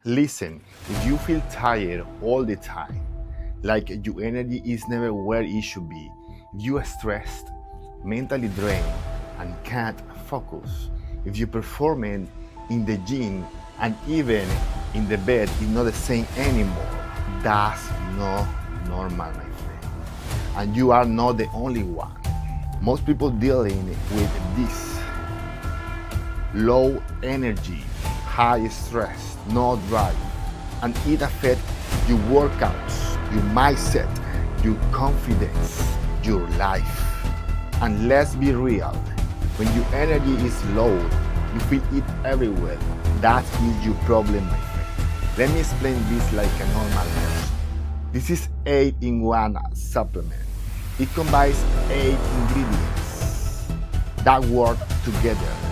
Listen, if you feel tired all the time, like your energy is never where it should be, if you are stressed, mentally drained, and can't focus, if your performance in the gym and even in the bed is not the same anymore, that's not normal, my friend. And you are not the only one. Most people dealing with this low energy, high stress, no drive, and it affects your workouts, your mindset, your confidence, your life. And let's be real, when your energy is low, you feel it everywhere. That is your problem, my friend. Let me explain this like a normal person. This is 8-in-1 supplement. It combines 8 ingredients that work together